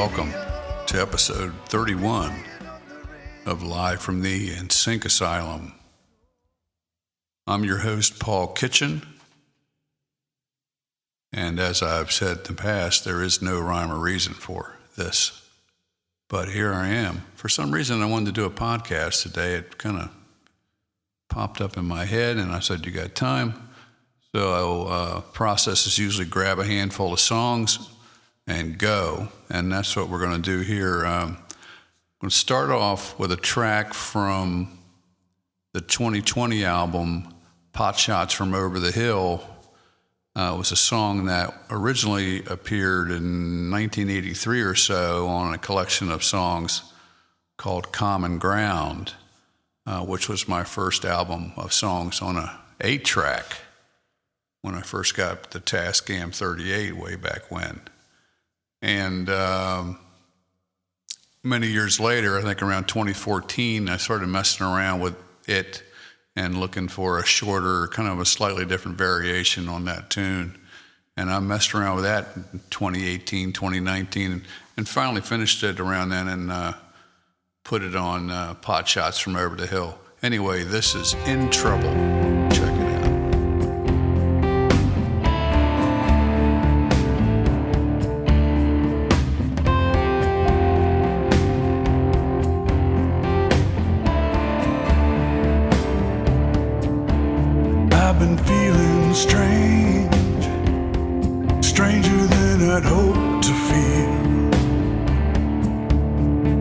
welcome to episode 31 of Live from the NSYNC Asylum. I'm your host, Paul Kitchen, and as I've said in the past, there is no rhyme or reason for this, but here I am. For some reason, I wanted to do a podcast today. It kind of popped up in my head, and I said, you got time? So process is usually grab a handful of songs and go, and that's what we're going to do here. I'm going to start off with a track from the 2020 album, Pot Shots from Over the Hill. It was a song that originally appeared in 1983 or so on a collection of songs called Common Ground, which was my first album of songs on a 8-track when I first got the Tascam 38 way back when. And many years later, I think around 2014, I started messing around with it and looking for a shorter, kind of a slightly different variation on that tune. And I messed around with that in 2018, 2019, and finally finished it around then and put it on Pot Shots from Over the Hill. Anyway, this is In Trouble. Check it out. Strange, stranger than I'd hoped to feel.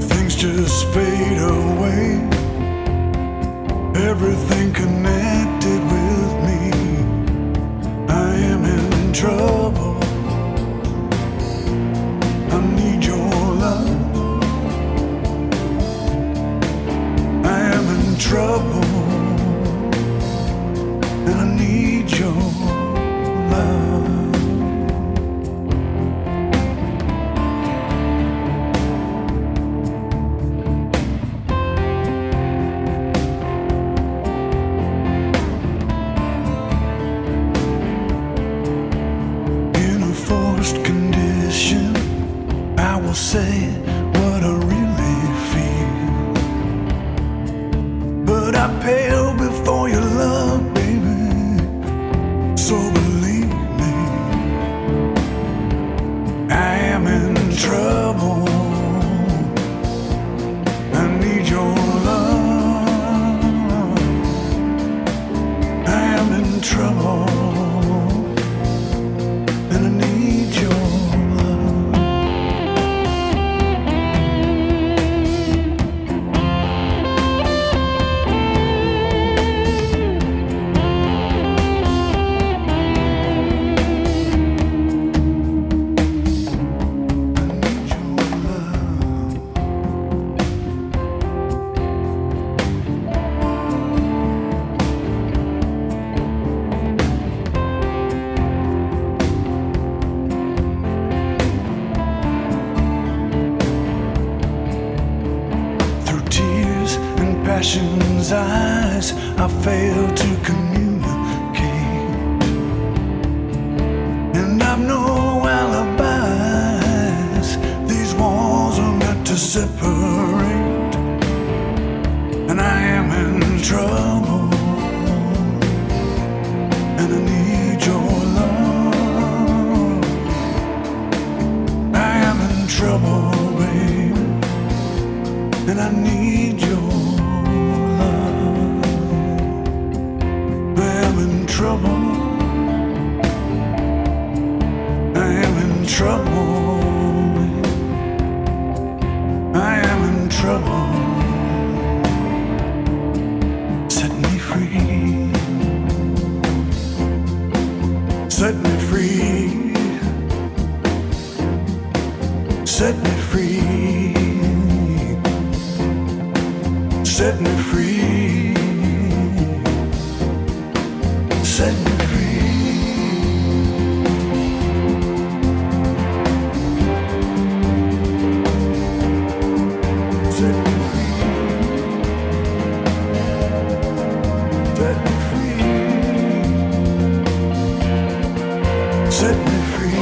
Things just fade away. Everything connected with me. I am in trouble. I need your love. I am in trouble. And I need your love. In a forced condition, I will say what I really feel. But I pale before your love. So believe me, I am in trouble. I need your love. I am in trouble, and I need your passion's eyes, I fail to communicate, and I've no alibis. These walls are meant to separate, and I am in trouble, and I need your love. I am in trouble, babe, and I need your trouble. I am in trouble. I am in trouble. Set me free. Set me free. Set me free. Set me free. Set me free. Set me free. Set me free. Set me free.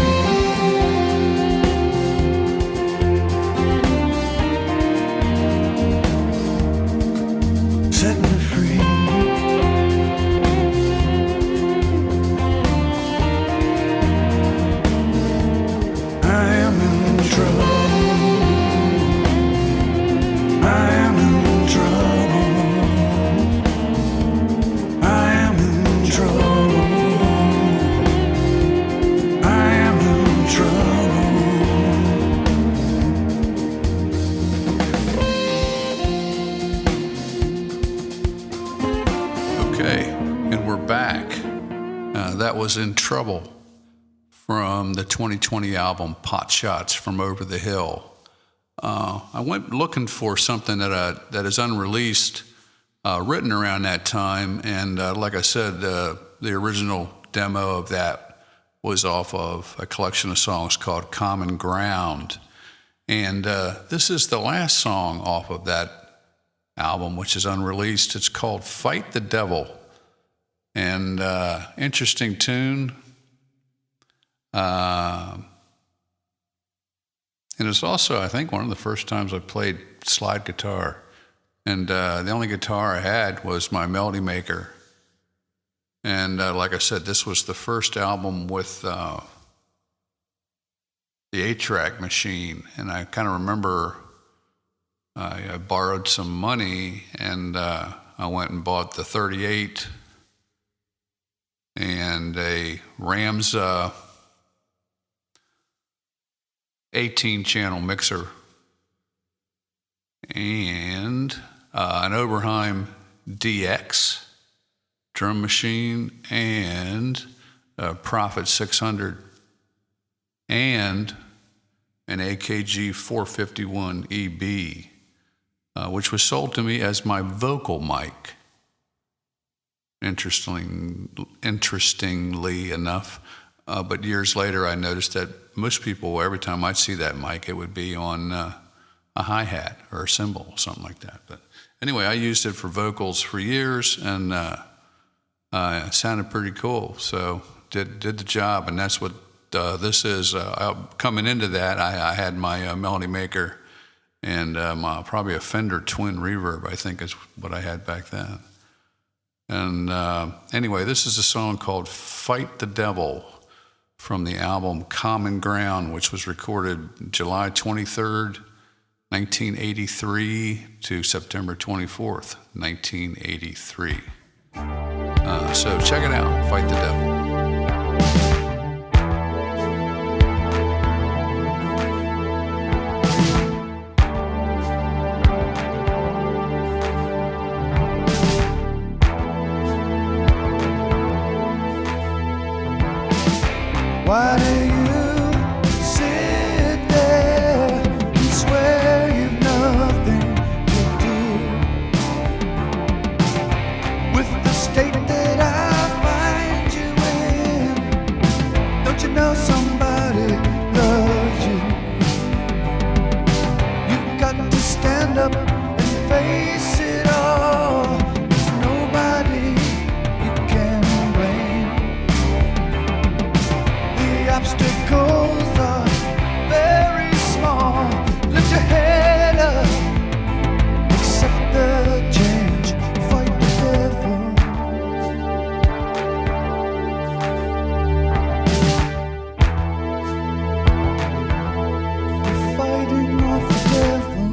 that was In Trouble from the 2020 album Pot Shots from Over the Hill. I went looking for something that is unreleased, written around that time, and like I said, the original demo of that was off of a collection of songs called Common Ground. And this is the last song off of that album, which is unreleased. It's called Fight the Devil. And interesting tune. And it's also, I think, one of the first times I played slide guitar. And the only guitar I had was my Melody Maker. And like I said, this was the first album with the 8-track machine. And I kind of remember I borrowed some money, and I went and bought the 38 and a Rams 18-channel mixer and an Oberheim DX drum machine and a Prophet 600 and an AKG 451 EB, which was sold to me as my vocal mic. Interestingly enough, but years later I noticed that most people, every time I'd see that mic, it would be on a hi-hat or a cymbal, something like that. But anyway, I used it for vocals for years, and it sounded pretty cool. So did the job, and that's what this is. Coming into that, I had my Melody Maker and probably a Fender Twin Reverb, I think is what I had back then. And anyway, this is a song called Fight the Devil from the album Common Ground, which was recorded July 23rd, 1983 to September 24th, 1983. So check it out, Fight the Devil. Why do you sit there and swear you've nothing to do with the state that I find you in? Don't you know somebody loves you? You've got to stand up and face it all. There's nobody you can blame. The obstacles are very small. Lift your head up, accept the change, fight the devil. You're fighting off the devil.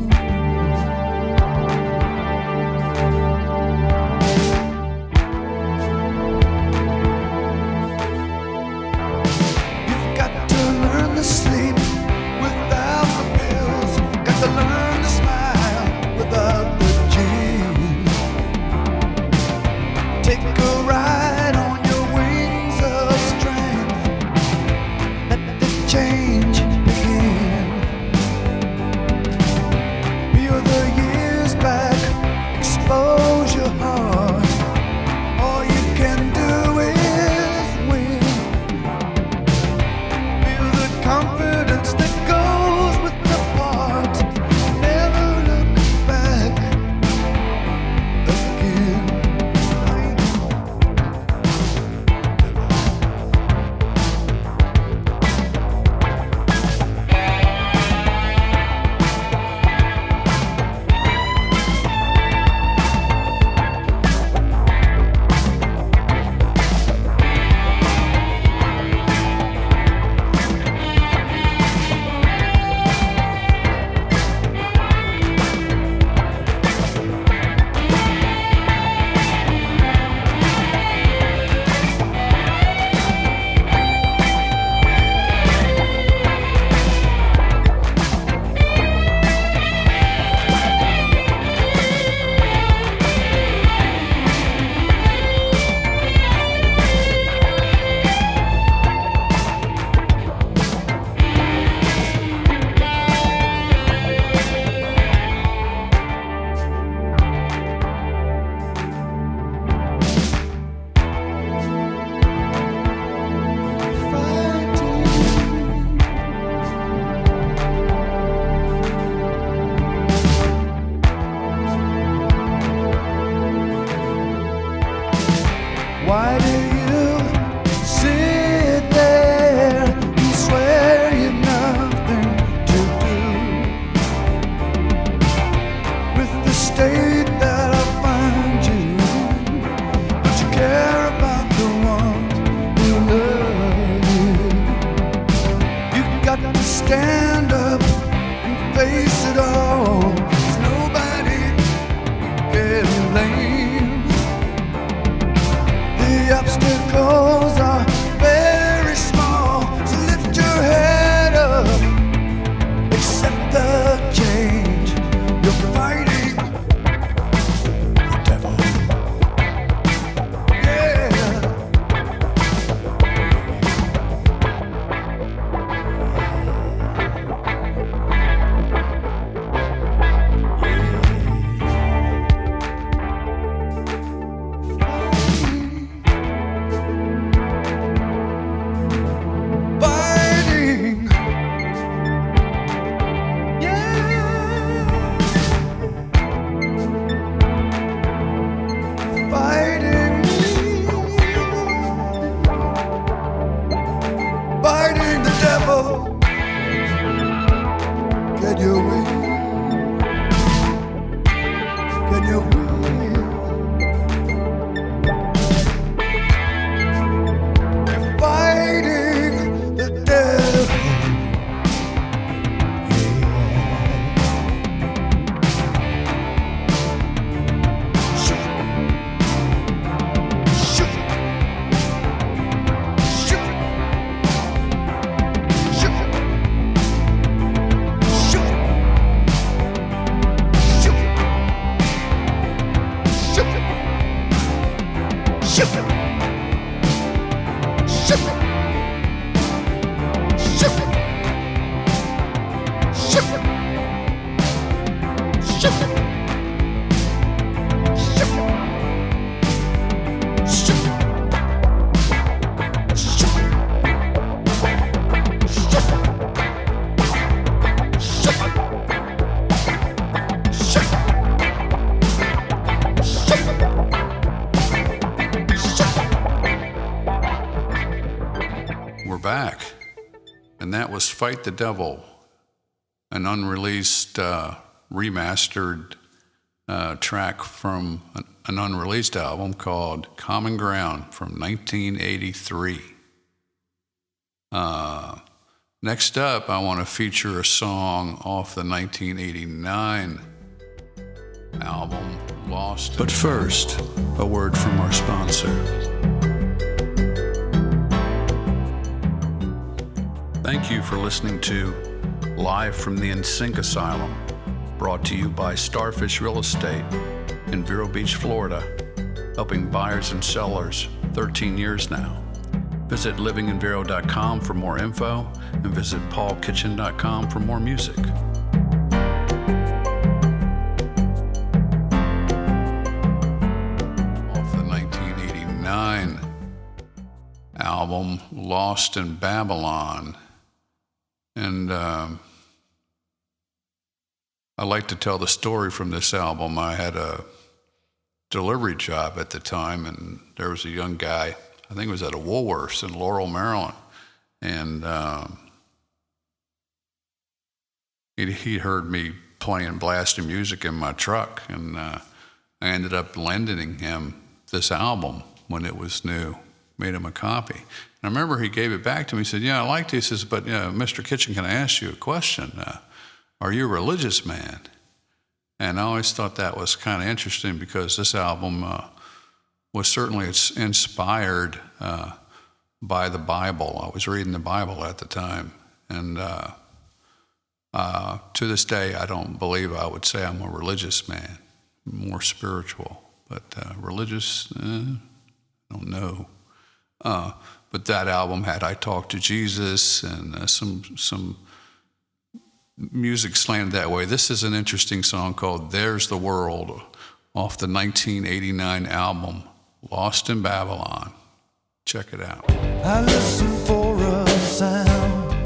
state that I find you in. Don't you care about the ones who love you? You got to stand up and face it all. There's nobody can blame. The obstacles are very small, so lift your head up, accept the change. You're fighting the devil. Yeah. Fighting. Fighting, fighting the devil. Can you win? Can you win? You're fighting the devil. We're back. And that was Fight the Devil, an unreleased, remastered track from an unreleased album called Common Ground from 1983. Next up, I want to feature a song off the 1989 album, Lost. But first, a word from our sponsor. Thank you for listening to Live from the NSYNC Asylum, brought to you by Starfish Real Estate in Vero Beach, Florida, helping buyers and sellers 13 years now. Visit livinginvero.com for more info and visit paulkitchen.com for more music. Off the 1989 album, Lost in Babylon. And I like to tell the story from this album. I had a delivery job at the time, and there was a young guy, I think it was at a Woolworths in Laurel, Maryland, and he heard me playing blasting music in my truck, and I ended up lending him this album when it was new, made him a copy. I remember he gave it back to me. He said, "Yeah, I liked it." He says, "But Mr. Kitchen, can I ask you a question? Are you a religious man?" And I always thought that was kind of interesting because this album was certainly inspired by the Bible. I was reading the Bible at the time. And to this day, I don't believe I would say I'm a religious man, more spiritual. But religious, I don't know. But that album had I Talk to Jesus and some music slanted that way. This is an interesting song called There's the World off the 1989 album, Lost in Babylon. Check it out. I listen for a sound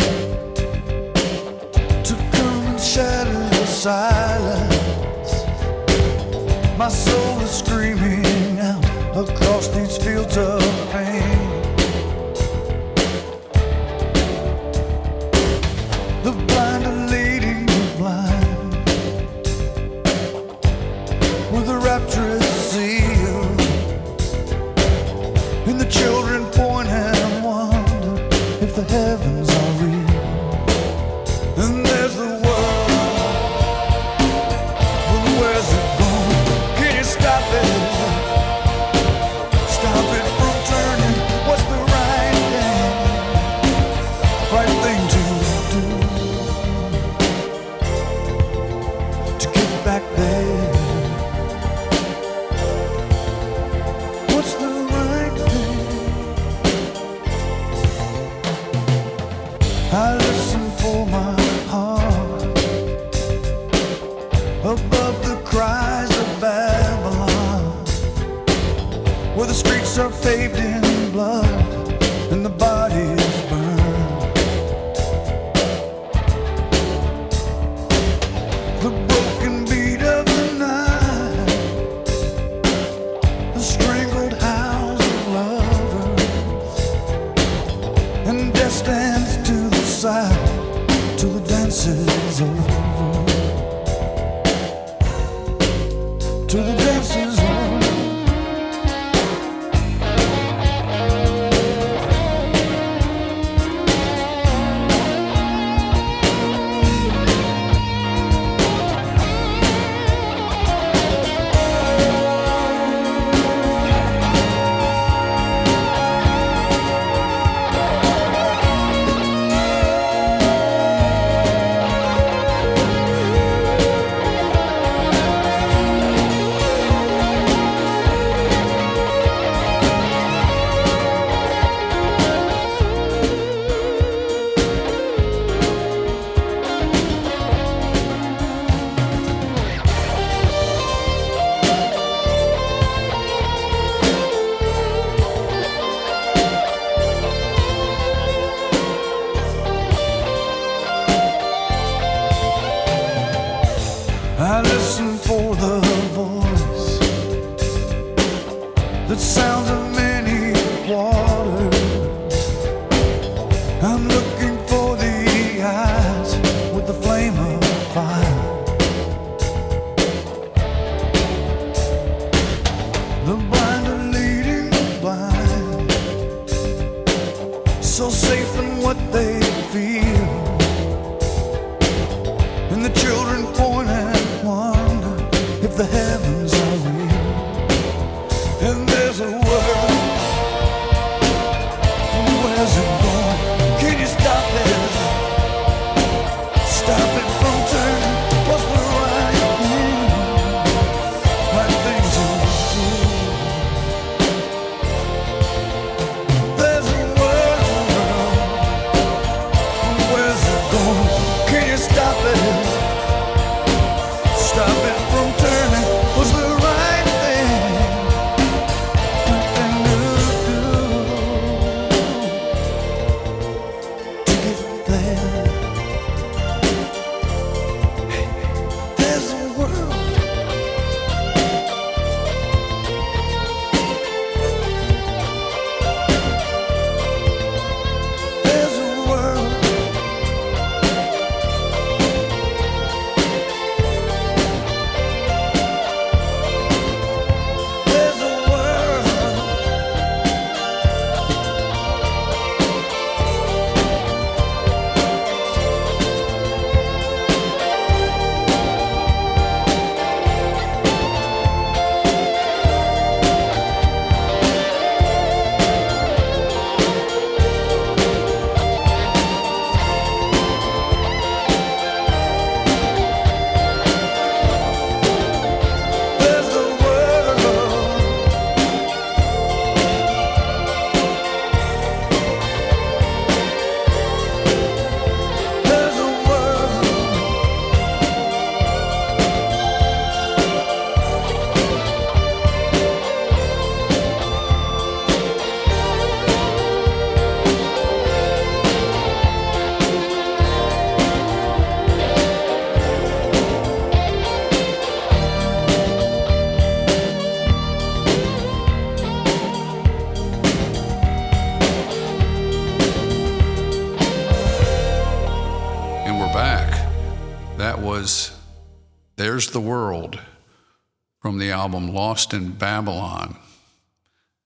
to come and shatter the silence. My soul is screaming out across these fields of pain. The blind are leading the blind. rapturous zeal, and the children point and wonder if the heavens are real. And there's the world, well, where's it going? Can you stop it? Stop it from turning. What's the right thing to do to get back there? What's the right thing? I listen for my heart above the cries of Babylon, where the streets are paved in blood and the bodies burn. The broken beat of the night, the strangled howls of lovers, and death stands to the side till the dance is over. Till the dance is over. I listen for the voice that sounds of many waters. I'm looking for the eyes with the flame of fire. The blind are leading the blind, so safe in what they feel, and the children point and wonder if the heavens are real. And there's a world, where's it going? Can you stop it? Stop it from turning. What's the right thing to do? There's a world, where's it going? Can you stop it? Stop it from turning. What's the right thing to get there? Hey, there's a world. There's a world. There's a world. There's the world. There's a world. And we're back. That was There's the World from the album Lost in Babylon.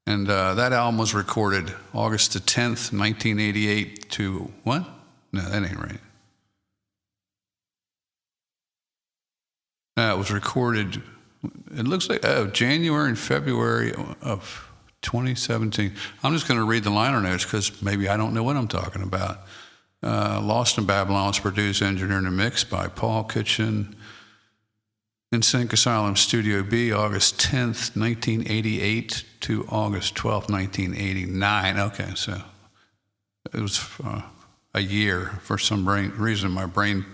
And that album was recorded August the 10th, 1988 to, what? No, that ain't right. It was recorded, it looks like January and February of 2017. I'm just going to read the liner notes because maybe I don't know what I'm talking about. Lost in Babylon was produced, engineered, and mixed by Paul Kitchen in Sync Asylum Studio B, August 10th, 1988 to August 12th, 1989. Okay, so it was a year. For some reason, my brain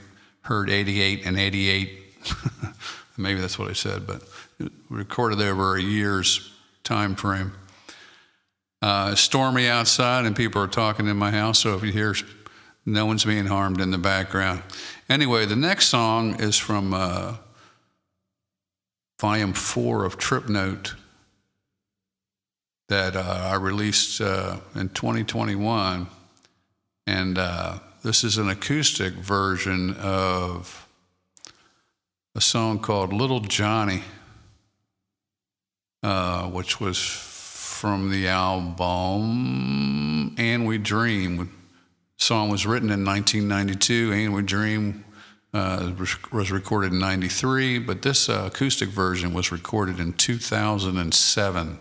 heard 88 and 88. Maybe that's what I said, but it recorded over a year's time frame. It's stormy outside and people are talking in my house, so if you hear no one's being harmed in the background. Anyway, the next song is from Volume 4 of Trip Note that I released in 2021. And this is an acoustic version of a song called Little Johnny, which was from the album And We Dream. The song was written in 1992. And We Dream was recorded in 93, but this acoustic version was recorded in 2007.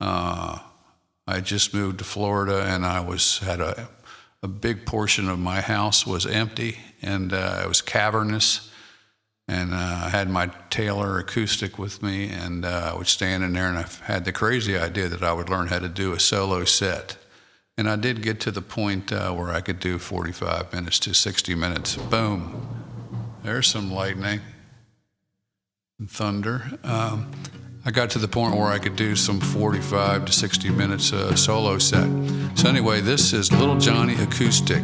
I just moved to Florida, and I had a big portion of my house was empty, and it was cavernous. And I had my Taylor acoustic with me, and I would stand in there, and I had the crazy idea that I would learn how to do a solo set. And I did get to the point where I could do 45 minutes to 60 minutes. Boom. There's some lightning and thunder. I got to the point where I could do some 45 to 60 minutes solo set. So anyway, this is Little Johnny Acoustic.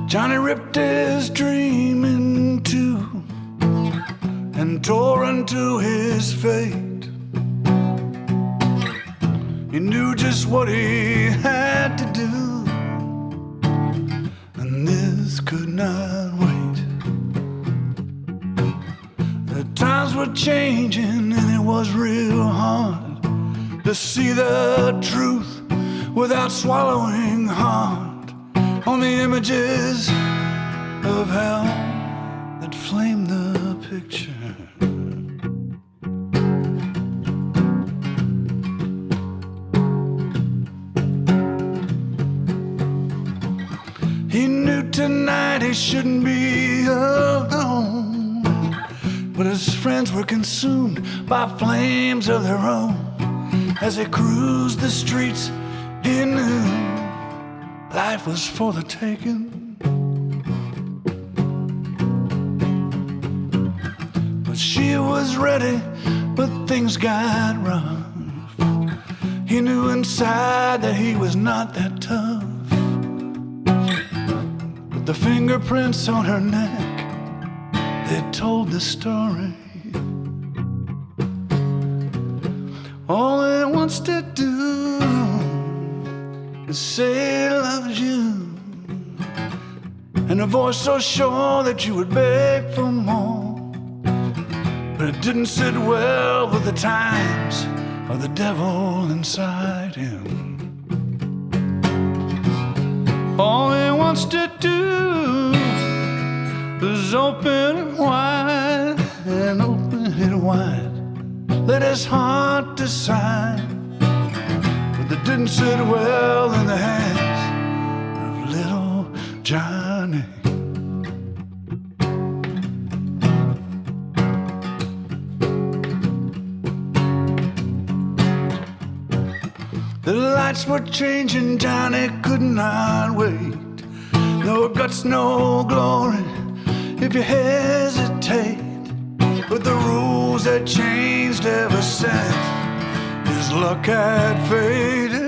Johnny ripped his dream in two and tore into his fate. He knew just what he had to do, and this could not wait. The times were changing, and it was real hard to see the truth without swallowing hard on the images of hell that flamed the picture. He knew tonight he shouldn't be alone, but his friends were consumed by flames of their own. As they cruised the streets, he knew life was for the taking. But she was ready, but things got rough. He knew inside that he was not that tough. But the fingerprints on her neck, they told the story. All he wants to do is say he loves you, and a voice so sure that you would beg for more. But it didn't sit well with the times or the devil inside him. All he wants to do is open it wide and open it wide. Let his heart decide. But it didn't sit well in the hands of little Johnny. The lights were changing, Johnny could not wait. No guts, no glory, if you hesitate. But the rules had changed ever since his luck had faded.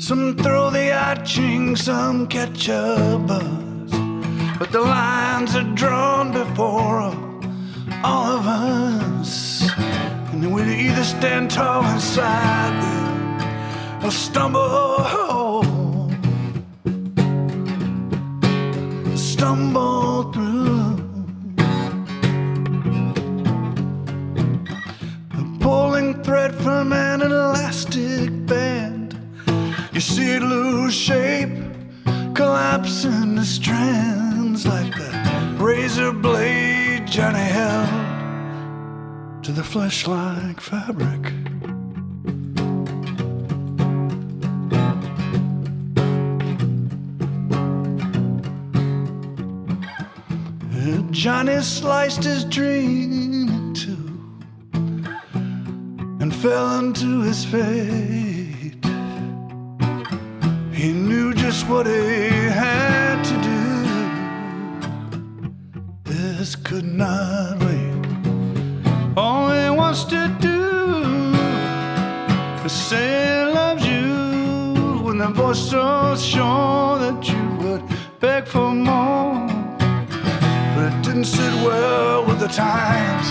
Some throw the I-ching, some catch a buzz, but the lines are drawn before all of us. stand tall inside them, I'll stumble through. Pulling thread from an elastic band, you see it lose shape, collapse into strands like the razor blade Johnny held to the flesh-like fabric. Johnny sliced his dream in two and fell into his fate. He knew just what he had to do. This could not wait. All he wants to do is say he loves you, when the voice so sure that you would beg for more. But it didn't sit well with the times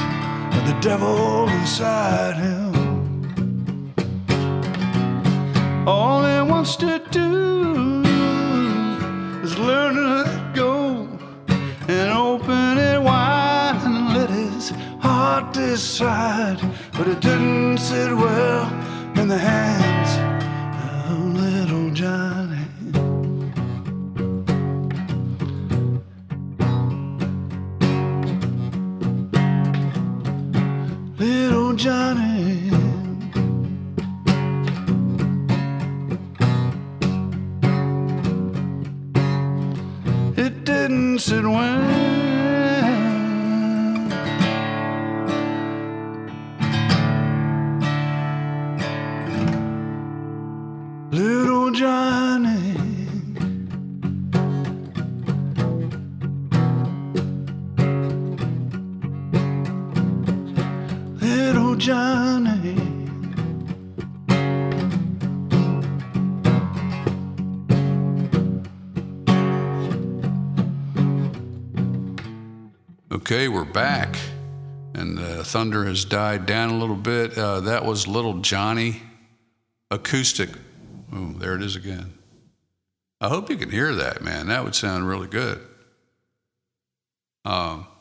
and the devil inside him. All he wants to do is learn to let go and open it wide and let his heart decide. But it didn't sit well in the hands of little Johnny. Little Johnny, it didn't sit well. Little Johnny, little Johnny. Okay, we're back, and the thunder has died down a little bit. That was Little Johnny acoustic. Oh, there it is again. I hope you can hear that, man. That would sound really good.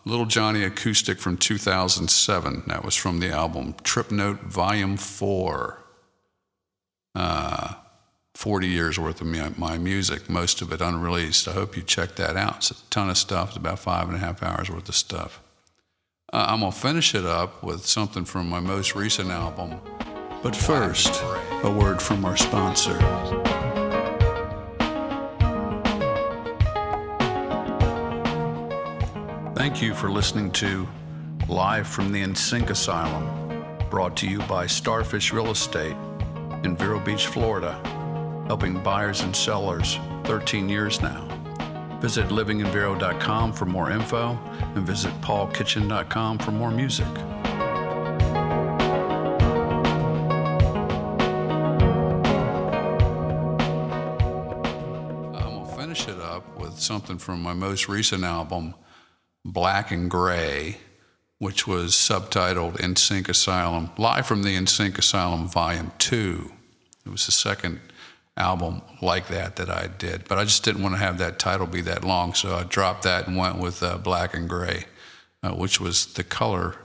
Little Johnny acoustic from 2007. That was from the album Trip Note Volume 4. 40 years worth of my music, most of it unreleased. I hope you check that out. It's a ton of stuff. It's about 5.5 hours worth of stuff. I'm going to finish it up with something from my most recent album. But first, a word from our sponsor. Thank you for listening to Live from the NSYNC Asylum, brought to you by Starfish Real Estate in Vero Beach, Florida, helping buyers and sellers 13 years now. Visit livinginvero.com for more info and visit paulkitchen.com for more music. I'm going to finish it up with something from my most recent album, Black and Gray, which was subtitled NSYNC Asylum, Live from the NSYNC Asylum Volume 2. It was the second album like that I did, but I just didn't want to have that title be that long, so I dropped that and went with Black and Gray, which was the color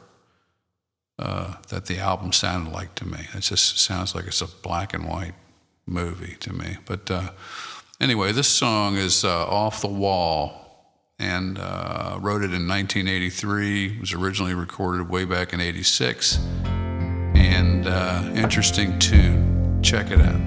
that the album sounded like to me. It just sounds like it's a black and white movie to me. But anyway, this song is Off the Wall, and wrote it in 1983. It was originally recorded way back in 86, and interesting tune. Check it out.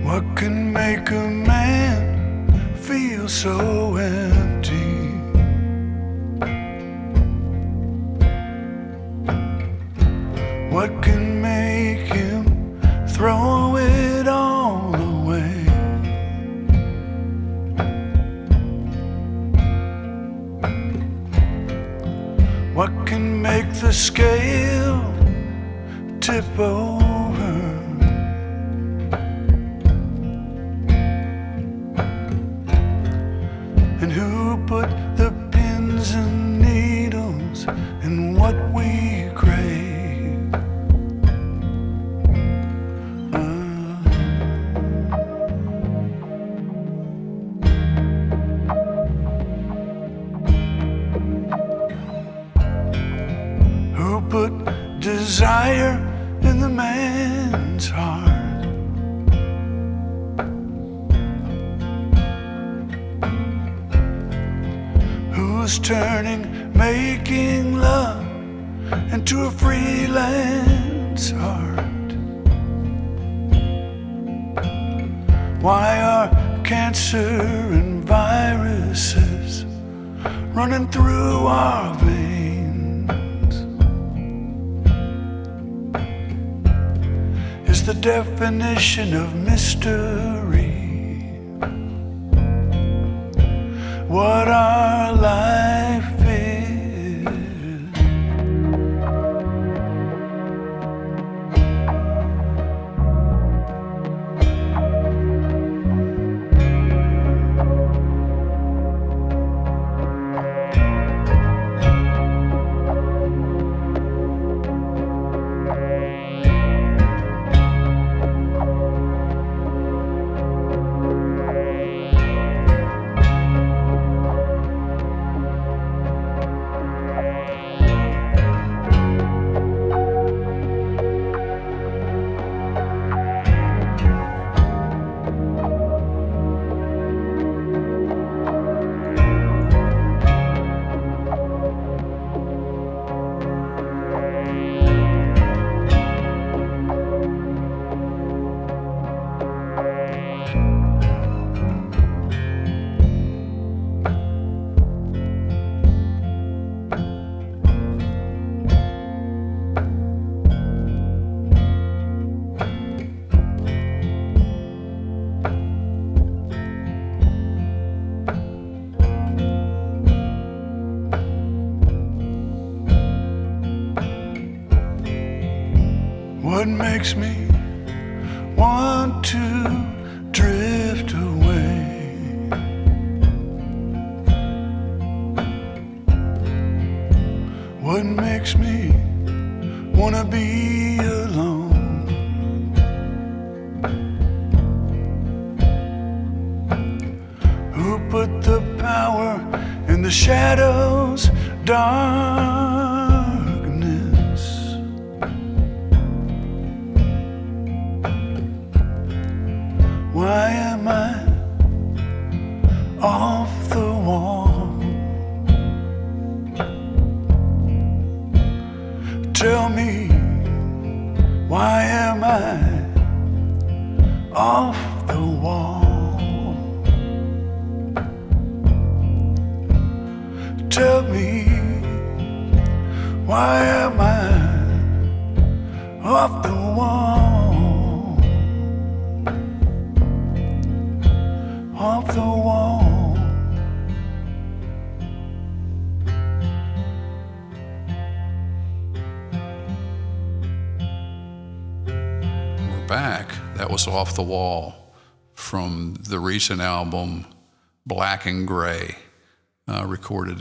What can make a man feel so empty? What can make him throw it all away? the scale tip over. And who put the pins and needles in what we crave? Who put desire in the man's heart? Who's turning making love into a freelance art? Why are cancer and viruses running through our veins? Is the definition of mystery what our life is? What makes me want to drift away? What makes me wanna be alone? Who put the power in the shadows, darkness? Why am I off the wall? Tell me, why am I off the wall? Tell me, why am I off the wall? Off the wall. We're back. That was Off the Wall from the recent album Black and Gray. Recorded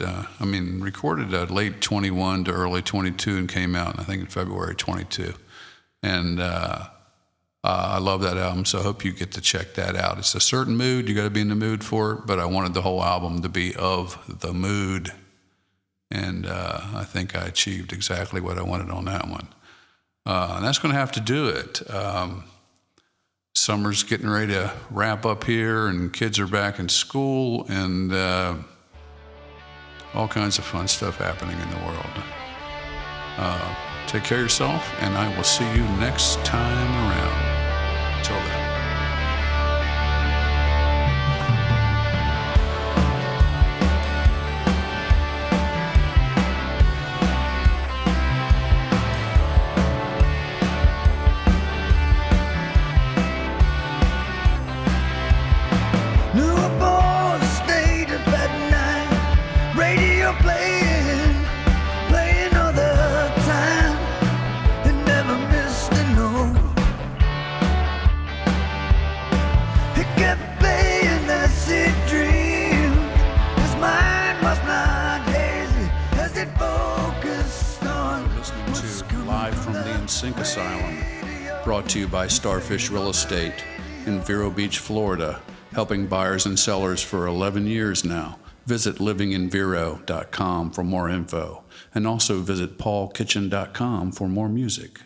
late 21 to early 22 and came out, I think, in February 22. And I love that album, so I hope you get to check that out. It's a certain mood. You got to be in the mood for it, but I wanted the whole album to be of the mood. And I think I achieved exactly what I wanted on that one. And that's going to have to do it. Summer's getting ready to wrap up here, and kids are back in school, and all kinds of fun stuff happening in the world. Take care of yourself, and I will see you next time around. Till then. Newport stayed up at night, radio playing other Sink Asylum, brought to you by Starfish Real Estate in Vero Beach, Florida, helping buyers and sellers for 11 years now. Visit livinginvero.com for more info, and also visit paulkitchen.com for more music.